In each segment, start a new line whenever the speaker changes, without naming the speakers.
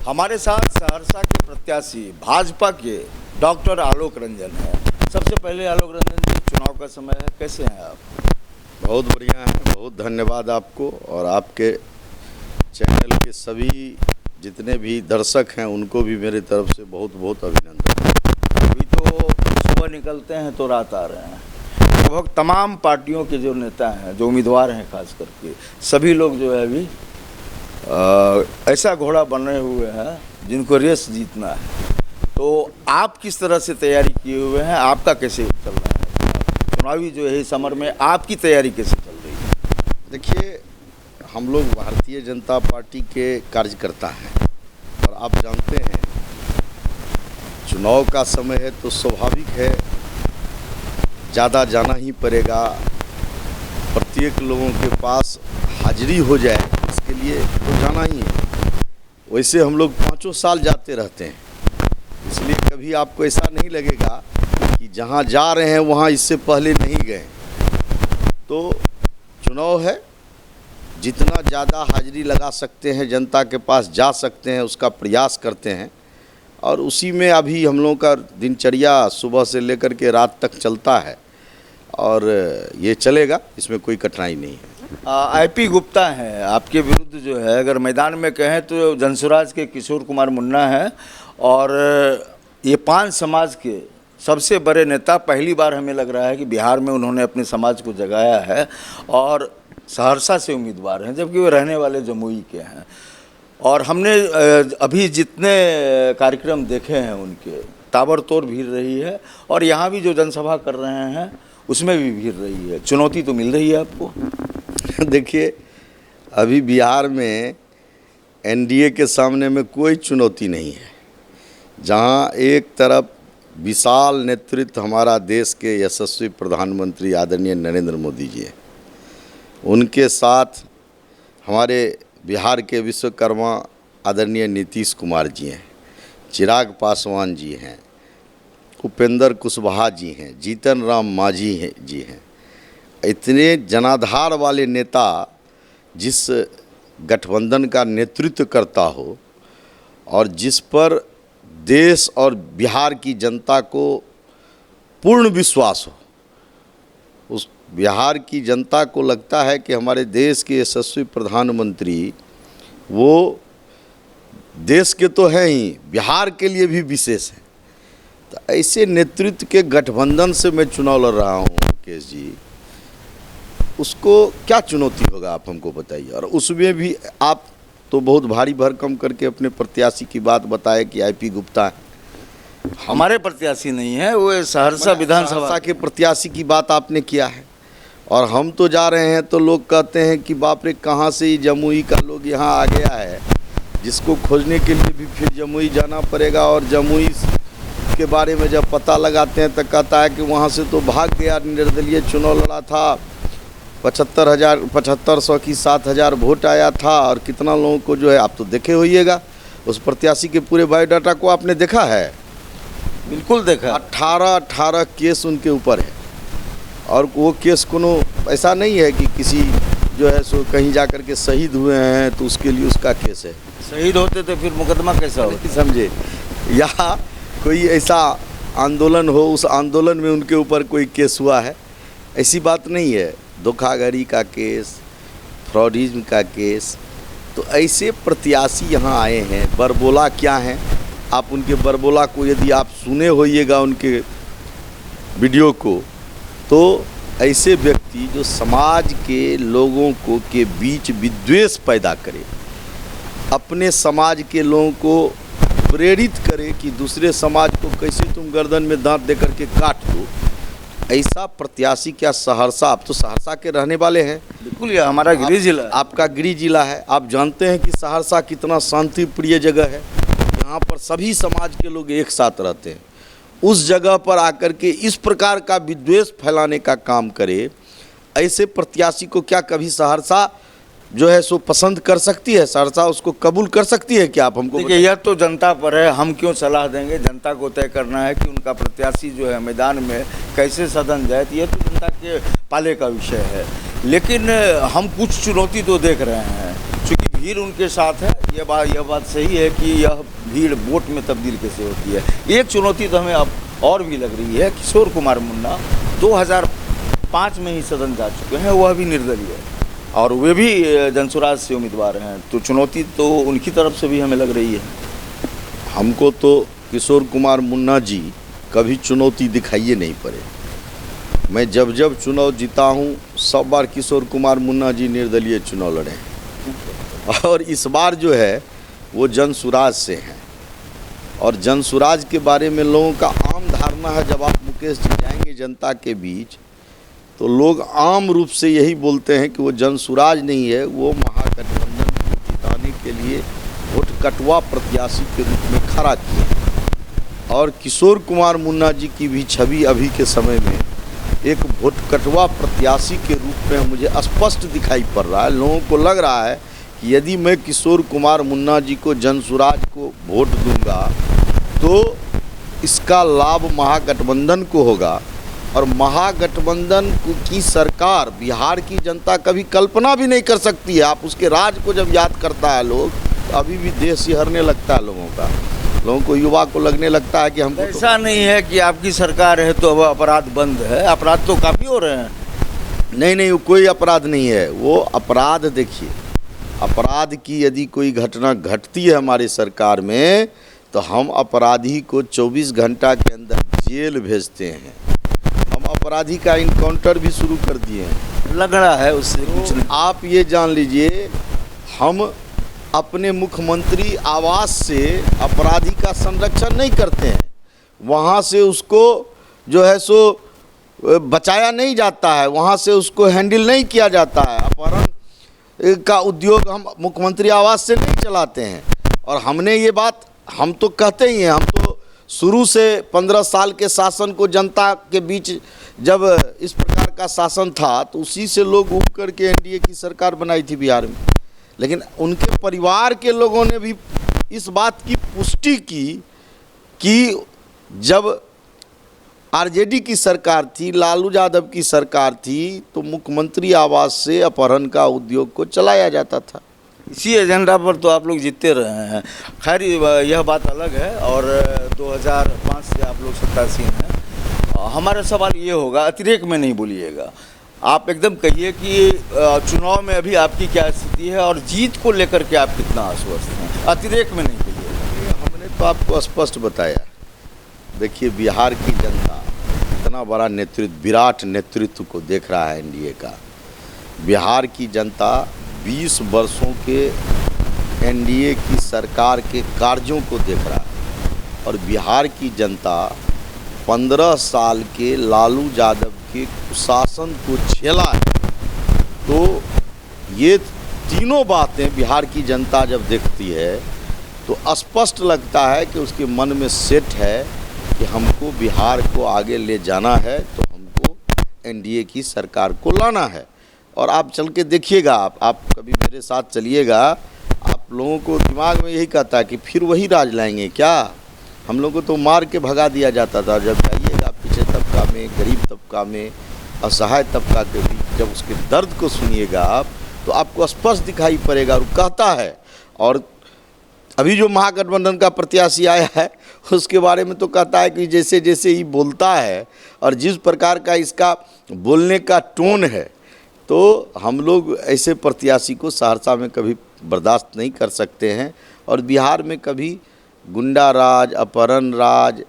हमारे साथ सहरसा के प्रत्याशी भाजपा के डॉक्टर आलोक रंजन है। सबसे पहले आलोक रंजन जी, चुनाव का समय है, कैसे हैं आप?
बहुत बढ़िया है, बहुत धन्यवाद आपको और आपके चैनल के सभी जितने भी दर्शक हैं उनको भी मेरे तरफ से बहुत बहुत अभिनंदन।
अभी तो सुबह निकलते हैं तो रात आ रहे हैं। लगभग तमाम पार्टियों के जो नेता हैं, जो उम्मीदवार हैं, खास करके सभी लोग जो है अभी ऐसा घोड़ा बने हुए हैं जिनको रेस जीतना है। तो आप किस तरह से तैयारी किए हुए हैं? आपका कैसे चल रहा है चुनावी जो है समर में, आपकी तैयारी कैसे चल रही है?
देखिए, हम लोग भारतीय जनता पार्टी के कार्यकर्ता हैं और आप जानते हैं चुनाव का समय है तो स्वाभाविक है ज़्यादा जाना ही पड़ेगा, प्रत्येक लोगों के पास हाजिरी हो जाए इसके लिए तो जाना ही है। वैसे हम लोग 5 साल जाते रहते हैं, इसलिए कभी आपको ऐसा नहीं लगेगा कि जहाँ जा रहे हैं वहाँ इससे पहले नहीं गए। तो चुनाव है, जितना ज़्यादा हाजिरी लगा सकते हैं, जनता के पास जा सकते हैं, उसका प्रयास करते हैं और उसी में अभी हम लोगों का दिनचर्या सुबह से लेकर के रात तक चलता है और ये चलेगा, इसमें कोई कठिनाई नहीं है।
आईपी गुप्ता हैं आपके विरुद्ध जो है, अगर मैदान में कहें तो जनसुराज के किशोर कुमार मुन्ना है और ये 5 समाज के सबसे बड़े नेता। पहली बार हमें लग रहा है कि बिहार में उन्होंने अपने समाज को जगाया है और सहरसा से उम्मीदवार हैं, जबकि वो रहने वाले जमुई के हैं। और हमने अभी जितने कार्यक्रम देखे हैं उनके, ताबड़तोड़ भीड़ रही है और यहाँ भी जो जनसभा कर रहे हैं उसमें भी भीड़ रही है। चुनौती तो मिल रही है आपको?
देखिए, अभी बिहार में एनडीए के सामने में कोई चुनौती नहीं है। जहां एक तरफ विशाल नेतृत्व हमारा देश के यशस्वी प्रधानमंत्री आदरणीय नरेंद्र मोदी जी हैं, उनके साथ हमारे बिहार के विश्वकर्मा आदरणीय नीतीश कुमार जी हैं, चिराग पासवान जी हैं, उपेंद्र कुशवाहा जी हैं, जीतन राम मांझी जी हैं। इतने जनाधार वाले नेता जिस गठबंधन का नेतृत्व करता हो और जिस पर देश और बिहार की जनता को पूर्ण विश्वास हो, उस बिहार की जनता को लगता है कि हमारे देश के यशस्वी प्रधानमंत्री वो देश के तो हैं ही, बिहार के लिए भी विशेष है। तो ऐसे नेतृत्व के गठबंधन से मैं चुनाव लड़ रहा हूँ मुकेश जी, उसको क्या चुनौती होगा आप हमको बताइए। और उसमें भी आप तो बहुत भारी भरकम करके अपने प्रत्याशी की बात बताए कि आईपी गुप्ता है।
हमारे प्रत्याशी नहीं है, वो सहरसा विधानसभा
के प्रत्याशी की बात आपने किया है और हम तो जा रहे हैं तो लोग कहते हैं कि बाप रे, कहाँ से ये जमुई का लोग यहाँ आ गया है, जिसको खोजने के लिए भी फिर जमुई जाना पड़ेगा। और जमुई के बारे में जब पता लगाते हैं तो कहता है कि वहाँ से तो भाग गया, निर्दलीय चुनाव लड़ा था, 7500 की 7000 वोट आया था और कितना लोगों को जो है, आप तो देखे होइएगा उस प्रत्याशी के पूरे बायोडाटा को आपने देखा है?
बिल्कुल देखा।
18 केस उनके ऊपर है और वो केस कोनो ऐसा नहीं है कि किसी जो है सो कहीं जा कर के शहीद हुए हैं तो उसके लिए उसका केस है।
शहीद होते तो फिर मुकदमा कैसा हो,
समझे? या कोई ऐसा आंदोलन हो, उस आंदोलन में उनके ऊपर कोई केस हुआ है, ऐसी बात नहीं है। धोखाधड़ी का केस, फ्रॉडिज्म का केस, तो ऐसे प्रत्याशी यहाँ आए हैं। बरबोला क्या हैं, आप उनके बरबोला को यदि आप सुने होइएगा उनके वीडियो को, तो ऐसे व्यक्ति जो समाज के लोगों को के बीच विद्वेष पैदा करे, अपने समाज के लोगों को प्रेरित करे कि दूसरे समाज को कैसे तुम गर्दन में दांत देकर के काट दो, ऐसा प्रत्याशी क्या सहरसा, आप तो सहरसा के रहने वाले हैं।
बिल्कुल, ये हमारा गृह जिला,
आपका गृह जिला है। आप जानते हैं कि सहरसा कितना शांति प्रिय जगह है, यहाँ पर सभी समाज के लोग एक साथ रहते हैं। उस जगह पर आकर के इस प्रकार का विद्वेष फैलाने का काम करे, ऐसे प्रत्याशी को क्या कभी सहरसा जो है सो पसंद कर सकती है? सहरसा उसको कबूल कर सकती है क्या? आप हमको
देखिए, यह तो जनता पर है, हम क्यों सलाह देंगे? जनता को तय करना है कि उनका प्रत्याशी जो है मैदान में कैसे सदन जाए, तो ये तो जनता के पाले का विषय है। लेकिन हम कुछ चुनौती तो देख रहे हैं, चूँकि भीड़ उनके साथ है। यह बात सही है कि यह भीड़ वोट में तब्दील कैसे होती है। एक चुनौती तो हमें अब और भी लग रही है। किशोर कुमार मुन्ना 2005 में ही सदन जा चुके हैं, वह भी निर्दलीय है और वे भी जनसुराज से उम्मीदवार हैं, तो चुनौती तो उनकी तरफ से भी हमें लग रही है।
हमको तो किशोर कुमार मुन्ना जी कभी चुनौती दिखाइए नहीं पड़े। मैं जब जब चुनाव जीता हूँ सब बार किशोर कुमार मुन्ना जी निर्दलीय चुनाव लड़े और इस बार जो है वो जनसुराज से हैं। और जनसुराज के बारे में लोगों का आम धारणा है, जब आप मुकेश जी जाएंगे जनता के बीच तो लोग आम रूप से यही बोलते हैं कि वो जनसुराज नहीं है, वो महागठबंधन को जिताने के लिए वोट कटवा प्रत्याशी के रूप में खड़ा किए। और किशोर कुमार मुन्ना जी की भी छवि अभी के समय में एक वोट कटवा प्रत्याशी के रूप में मुझे स्पष्ट दिखाई पड़ रहा है। लोगों को लग रहा है कि यदि मैं किशोर कुमार मुन्ना जी को जनसुराज को वोट दूंगा तो इसका लाभ महागठबंधन को होगा। और महागठबंधन की सरकार बिहार की जनता कभी कल्पना भी नहीं कर सकती है। आप उसके राज को जब याद करता है लोग तो अभी भी देश सिहरने लगता है लोगों का। लोगों को, युवा को लगने लगता है कि हमको
ऐसा नहीं है कि आपकी सरकार है तो अब अपराध बंद है, अपराध तो काफ़ी हो रहे हैं।
नहीं, वो कोई अपराध नहीं है। वो अपराध देखिए, अपराध की यदि कोई घटना घटती है हमारी सरकार में तो हम अपराधी को 24 घंटा के अंदर जेल भेजते हैं। हम अपराधी का इनकाउंटर भी शुरू कर दिए हैं।
लग रहा है उससे कुछ नहीं।
आप ये जान लीजिए, हम अपने मुख्यमंत्री आवास से अपराधी का संरक्षण नहीं करते हैं। वहाँ से उसको जो है सो बचाया नहीं जाता है, वहाँ से उसको हैंडल नहीं किया जाता है। अपहरण का उद्योग हम मुख्यमंत्री आवास से नहीं चलाते हैं। और हमने ये बात, हम तो कहते ही हैं, हम तो शुरू से 15 साल के शासन को जनता के बीच जब इस प्रकार का शासन था तो उसी से लोग उब करके एनडीए की सरकार बनाई थी बिहार में। लेकिन उनके परिवार के लोगों ने भी इस बात की पुष्टि की कि जब आरजेडी की सरकार थी, लालू यादव की सरकार थी, तो मुख्यमंत्री आवास से अपहरण का उद्योग को चलाया जाता था।
इसी एजेंडा पर तो आप लोग जीतते रहे हैं। खैर यह बात अलग है और 2005 से आप लोग सत्तासीन हैं। हमारा सवाल ये होगा, अतिरेक में नहीं बोलिएगा, आप एकदम कहिए कि चुनाव में अभी आपकी क्या स्थिति है और जीत को लेकर के आप कितना आश्वस्त हैं। अतिरेक में नहीं कहिएगा।
हमने तो आपको स्पष्ट बताया। देखिए, बिहार की जनता इतना बड़ा नेतृत्व, विराट नेतृत्व को देख रहा है एनडीए का। बिहार की जनता 20 वर्षों के एनडीए की सरकार के कार्यों को देख रहा है और बिहार की जनता 15 साल के लालू यादव के शासन को झेला है। तो ये तीनों बातें बिहार की जनता जब देखती है तो स्पष्ट लगता है कि उसके मन में सेट है कि हमको बिहार को आगे ले जाना है, तो हमको एनडीए की सरकार को लाना है। और आप चल के देखिएगा, आप कभी मेरे साथ चलिएगा, आप लोगों को दिमाग में यही कहता है कि फिर वही राज लाएंगे क्या। हम लोगों को तो मार के भगा दिया जाता था। जब जाइएगा पिछड़े तबका में, गरीब तबका में, असहाय तबका के बीच, जब उसके दर्द को सुनिएगा आप तो आपको स्पष्ट दिखाई पड़ेगा। और कहता है, और अभी जो महागठबंधन का प्रत्याशी आया है उसके बारे में तो कहता है कि जैसे जैसे ही बोलता है और जिस प्रकार का इसका बोलने का टोन है, तो हम लोग ऐसे प्रत्याशी को सहरसा में कभी बर्दाश्त नहीं कर सकते हैं। और बिहार में कभी गुंडा राज, अपहरण राज,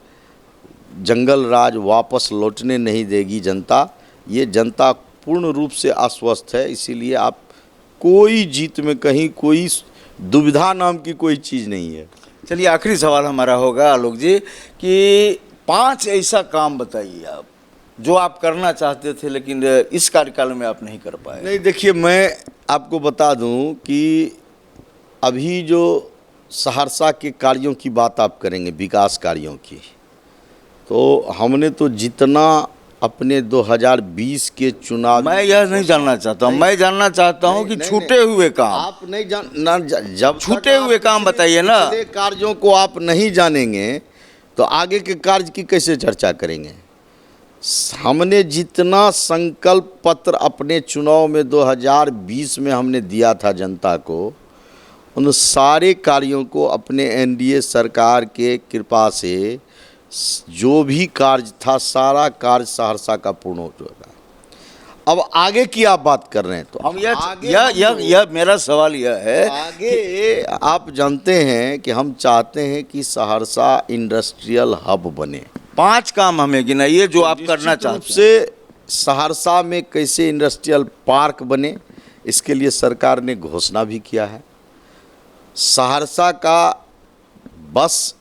जंगल राज वापस लौटने नहीं देगी जनता। ये जनता पूर्ण रूप से आश्वस्त है। इसीलिए आप कोई जीत में कहीं कोई दुविधा नाम की कोई चीज़ नहीं है।
चलिए, आखिरी सवाल हमारा होगा आलोक जी कि 5 ऐसा काम बताइए आप जो आप करना चाहते थे लेकिन इस कार्यकाल में आप नहीं कर पाए।
नहीं, देखिए, मैं आपको बता दूं कि अभी जो सहरसा के कार्यों की बात आप करेंगे, विकास कार्यों की, तो हमने तो जितना अपने 2020 के चुनाव,
मैं यह नहीं जानना चाहता हूँ, मैं जानना चाहता हूँ कि छूटे हुए काम
आप नहीं जान, जब
छूटे हुए काम बताइए ना।
कार्यों को आप नहीं जानेंगे तो आगे के कार्य की कैसे चर्चा करेंगे। हमने जितना संकल्प पत्र अपने चुनाव में 2020 में हमने दिया था जनता को, उन सारे कार्यों को अपने एनडीए सरकार के कृपा से जो भी कार्य था सारा कार्य सहरसा का पूर्ण हो चुका। अब आगे की आप बात कर रहे हैं तो
हम
आगे
यह मेरा सवाल यह है,
आगे आप जानते हैं कि हम चाहते हैं कि सहरसा इंडस्ट्रियल हब बने।
5 काम हमें गिनाइए जो आप करना
निश्चित रूप
चाहते हैं।
से सहरसा में कैसे इंडस्ट्रियल पार्क बने, इसके लिए सरकार ने घोषणा भी किया है। सहरसा का बस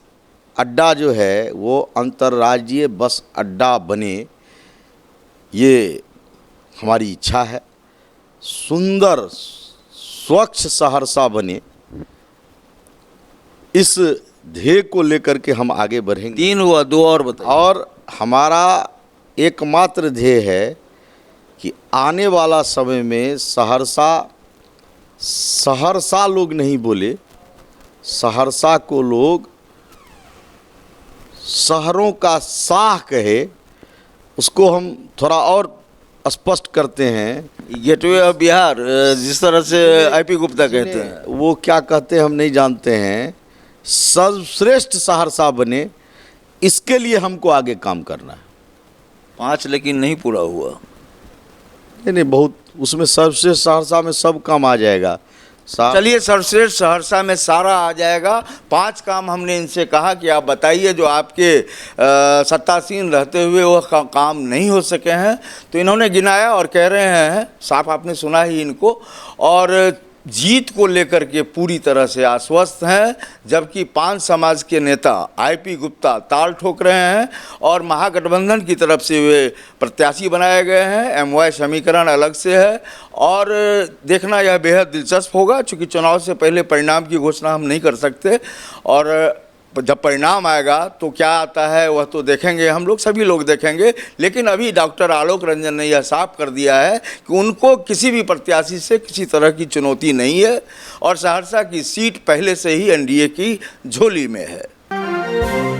अड्डा जो है वो अंतर्राज्यीय बस अड्डा बने, ये हमारी इच्छा है। सुंदर स्वच्छ सहरसा बने, इस ध्येय को लेकर के हम आगे बढ़ेंगे।
3 हुआ, 2 और बताइए।
और हमारा एकमात्र ध्येय है कि आने वाला समय में सहरसा लोग नहीं बोले, सहरसा को लोग शहरों का शाह कहे। उसको हम थोड़ा और स्पष्ट करते हैं।
गेटवे ऑफ बिहार, जिस तरह से आईपी गुप्ता कहते हैं।
वो क्या कहते हैं हम नहीं जानते हैं। सर्वश्रेष्ठ सहरसा बने, इसके लिए हमको आगे काम करना है।
5 लेकिन नहीं पूरा हुआ।
नहीं, बहुत उसमें सर्वश्रेष्ठ सहरसा में सब काम आ जाएगा।
चलिए, सर्वश्रेष्ठ सहरसा में सारा आ जाएगा। 5 काम हमने इनसे कहा कि आप बताइए जो आपके सत्तासीन रहते हुए वह काम नहीं हो सके हैं। तो इन्होंने गिनाया और कह रहे हैं, साफ आपने सुना ही इनको, और जीत को लेकर के पूरी तरह से आश्वस्त हैं। जबकि 5 समाज के नेता आईपी गुप्ता ताल ठोक रहे हैं और महागठबंधन की तरफ से वे प्रत्याशी बनाए गए हैं। एमवाय समीकरण अलग से है और देखना यह बेहद दिलचस्प होगा, चूँकि चुनाव से पहले परिणाम की घोषणा हम नहीं कर सकते। और जब परिणाम आएगा तो क्या आता है वह तो देखेंगे, हम लोग सभी लोग देखेंगे। लेकिन अभी डॉक्टर आलोक रंजन ने यह साफ कर दिया है कि उनको किसी भी प्रत्याशी से किसी तरह की चुनौती नहीं है और सहरसा की सीट पहले से ही एनडीए की झोली में है।